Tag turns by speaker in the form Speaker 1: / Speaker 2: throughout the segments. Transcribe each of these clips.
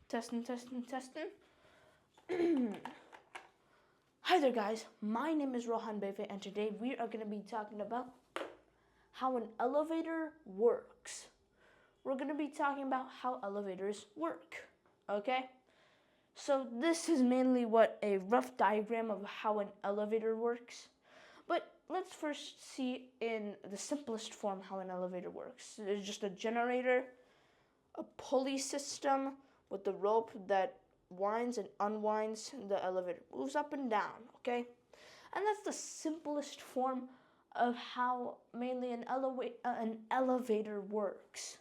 Speaker 1: Testing, testing, testing. Hi there, guys. My name is Rohan Beve, and today we are going to be talking about how an elevator works. We're going to be talking about how elevators work, okay? So this is mainly what a rough diagram of how an elevator works. But let's first see in the simplest form how an elevator works. There's just a generator, a pulley system with the rope that winds and unwinds the elevator, moves up and down, okay? And that's the simplest form of how mainly an elevator works.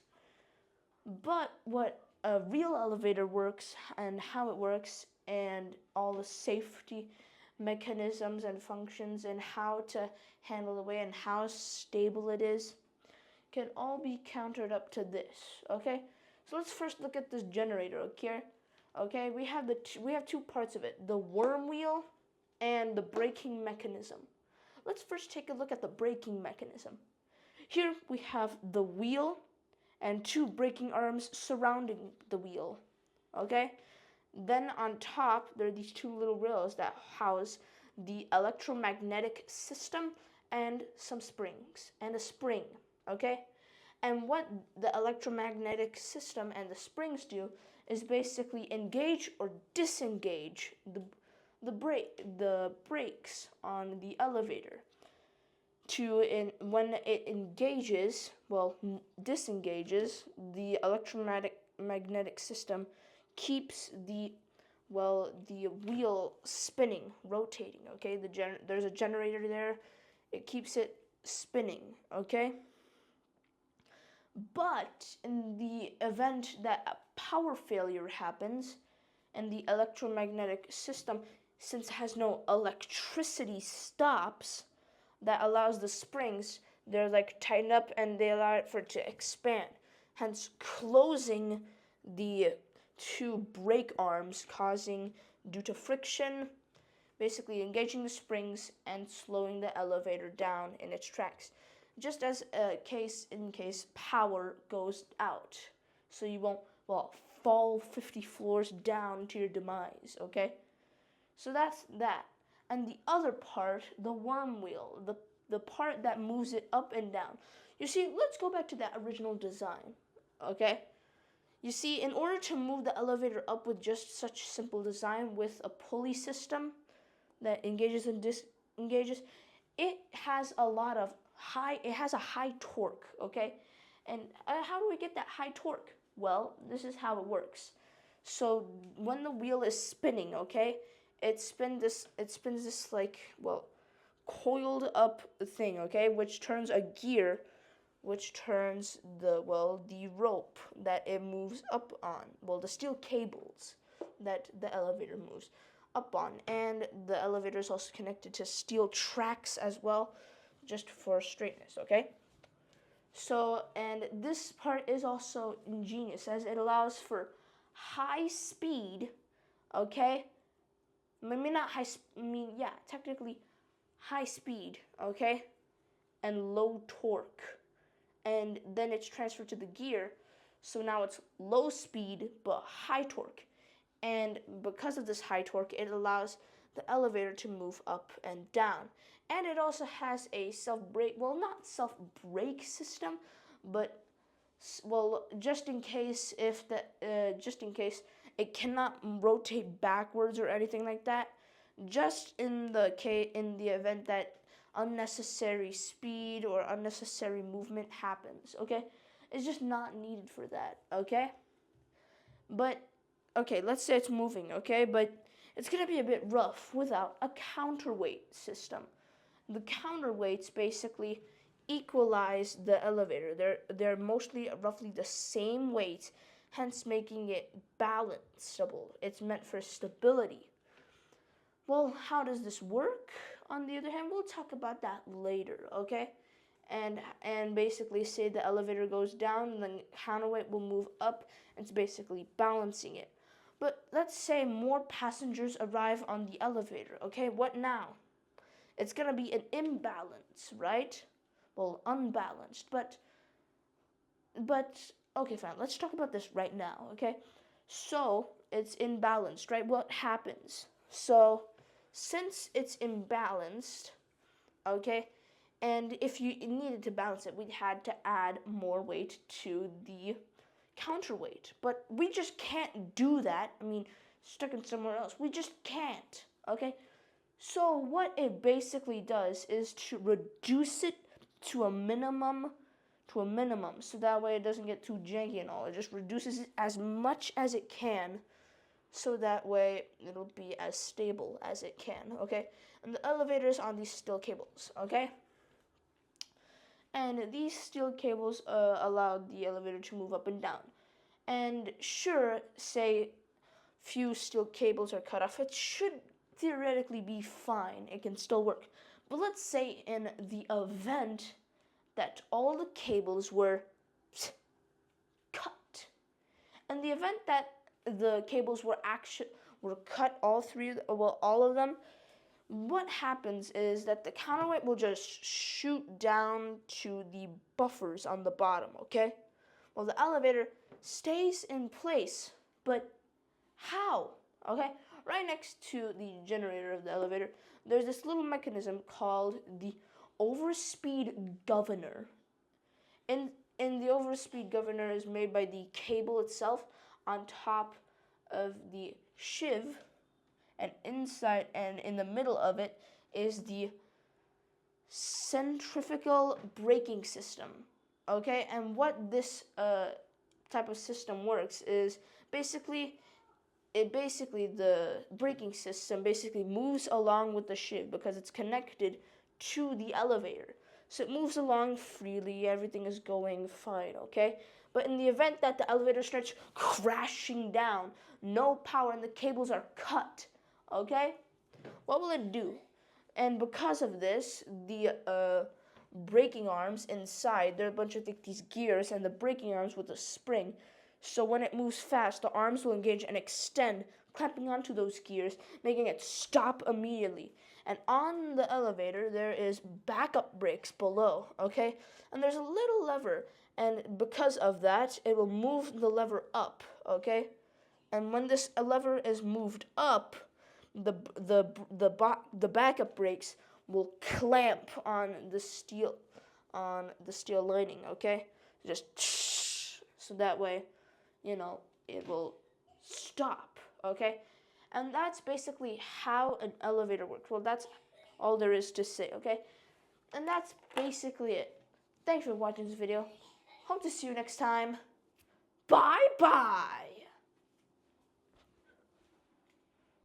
Speaker 1: But what a real elevator works and how it works and all the safety mechanisms and functions and how to handle the way and how stable it is can all be countered up to this, okay? So let's first look at this generator, okay? Okay, we have two parts of it, the worm wheel and the braking mechanism. Let's first take a look at the braking mechanism. Here we have the wheel and two braking arms surrounding the wheel, okay? Then on top, there are these two little rails that house the electromagnetic system and some springs and a spring, okay? And what the electromagnetic system and the springs do is basically engage or disengage the brakes on the elevator. When it engages, disengages, the electromagnetic system keeps the wheel spinning, rotating, okay? There's a generator there. It keeps it spinning, okay? But in the event that a power failure happens and the electromagnetic system, since it has no electricity, stops, that allows the springs, they're like tightened up and they allow it for it to expand, hence closing the two brake arms, causing, due to friction, basically engaging the springs and slowing the elevator down in its tracks, just as a case in case power goes out, so you won't fall 50 floors down to your demise, okay? So that's that. And the other part, the worm wheel, the part that moves it up and down. You see, let's go back to that original design, okay? You see, in order to move the elevator up with just such simple design with a pulley system that engages and disengages, it has a high torque, okay? And how do we get that high torque? Well, this is how it works. So when the wheel is spinning, okay, it spins this coiled up thing, okay, which turns a gear, which turns the rope that it moves up on, the steel cables that the elevator moves up on, and the elevator is also connected to steel tracks as well, just for straightness, okay? So, and this part is also ingenious as it allows for high speed, okay? Technically high speed, okay? And low torque. And then it's transferred to the gear, so now it's low speed but high torque. And because of this high torque, it allows the elevator to move up and down. And it also has a not self-brake system, but just in case it cannot rotate backwards or anything like that, just in the event that unnecessary speed or unnecessary movement happens, okay? It's just not needed for that, okay? But okay, let's say it's moving, okay? But it's going to be a bit rough without a counterweight system. The counterweights basically equalize the elevator. They're mostly roughly the same weight, hence making it balanceable. It's meant for stability. Well, how does this work? On the other hand, we'll talk about that later, okay? And basically say the elevator goes down, and then counterweight will move up, and it's basically balancing it. But let's say more passengers arrive on the elevator, okay? What now? It's gonna be an imbalance, right? Unbalanced, but okay, fine. Let's talk about this right now, okay? So it's imbalanced, right? What happens? So since it's imbalanced, okay, and if you needed to balance it, we had to add more weight to the counterweight. But we just can't do that. I mean, stuck in somewhere else. We just can't, okay? So what it basically does is to reduce it to a minimum, so that way it doesn't get too janky and all. It just reduces it as much as it can, so that way it'll be as stable as it can, okay? And the elevator is on these steel cables, okay? And these steel cables allowed the elevator to move up and down. And sure, say few steel cables are cut off, it should theoretically be fine. It can still work. But let's say in the event that all the cables were cut, and the event that the cables were cut, all of them, what happens is that the counterweight will just shoot down to the buffers on the bottom, okay? Well, the elevator stays in place, but how? Okay? Right next to the generator of the elevator, there's this little mechanism called the overspeed governor. And the overspeed governor is made by the cable itself on top of the sheave, and inside and in the middle of it is the centrifugal braking system. Okay, and what this type of system works is basically the braking system basically moves along with the sheave because it's connected to the elevator. So it moves along freely, everything is going fine, okay? But in the event that the elevator starts crashing down, no power and the cables are cut, okay? What will it do? And because of this, the braking arms inside, there are a bunch of these gears and the braking arms with a spring. So when it moves fast, the arms will engage and extend, clamping onto those gears, making it stop immediately. And on the elevator, there is backup brakes below, okay? And there's a little lever, and because of that, it will move the lever up, okay? And when this lever is moved up, the backup brakes will clamp on the steel lining, okay? Just so that way, it will stop, okay? And that's basically how an elevator works. Well, that's all there is to say, okay? And that's basically it. Thanks for watching this video. Hope to see you next time. Bye-bye!